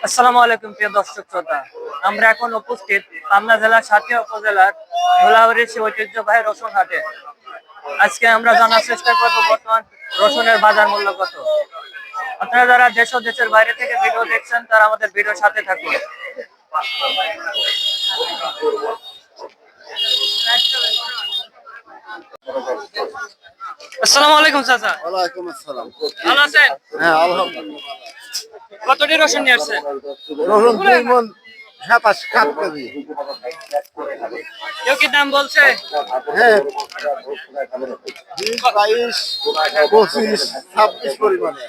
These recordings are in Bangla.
আসসালামু আলাইকুম প্রিয় দর্শক শ্রোতা, আমরা এখন উপস্থিত পাবনা জেলার সাথিয়া উপজেলার ধুলাউড়ির সেই ঐতিহ্যবাহী রসুন হাটে। আজকে আমরা জানার চেষ্টা করব বর্তমান রসুনের বাজার মূল্য কত। আপনারা যারা দেশ ও দেশের বাইরে থেকে ভিডিও দেখছেন তারা আমাদের ভিডিওর সাথে থাকুন। আসসালামু আলাইকুম চাচা। ওয়ালাইকুম আসসালাম। ভালো আছেন? হ্যাঁ, আলহামদুলিল্লাহ। কতটি রসুন নিয়ে আসছেন? রসুন 2 মণ 27 কেজি। কেউ কি দাম বলছে? হ্যাঁ, 20, 22, 25, 26 পরিমাণে।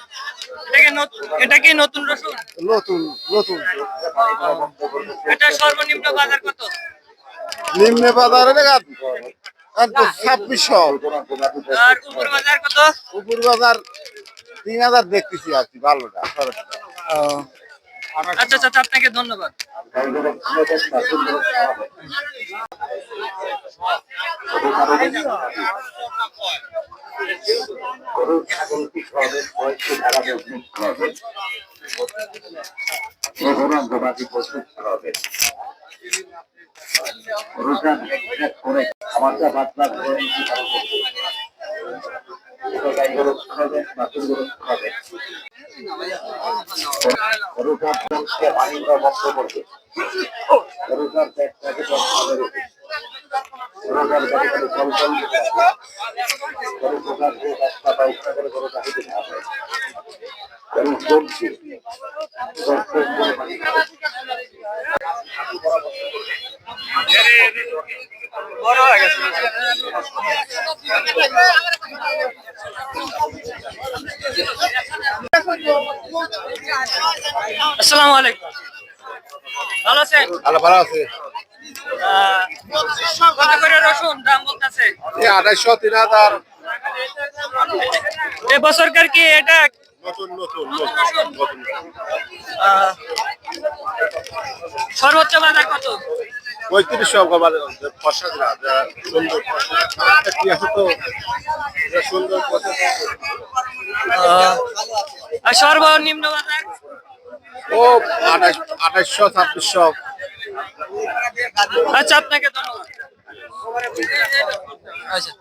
এটা কি নতুন রসুন? নতুন নতুন এটা সর্বনিম্ন বাজার কত? নিম্ন বাজারে একদম 2600। আর উপর বাজার কত? উপর বাজার 3000 দেখতেছি আর কি, ভালোটা। আচ্ছা চাচা, আপনাকে ধন্যবাদ। বড় হয়ে গেছে। আসসালামু আলাইকুম, ভালো আছেন? ভালো আছে। কত করে রসুন দাম বলতেছে? 2800, 3000। এবছরকার কি এটা নতুন নতুন রসুন? সর্বোচ্চ বাজার কত? 3500 ফসা সুন্দর কি আছে তো সুন্দর। আর সর্বনিম্ন বাজার? ও 2800, 2600। আচ্ছা, আপনাকে ধন্যবাদ। আচ্ছা।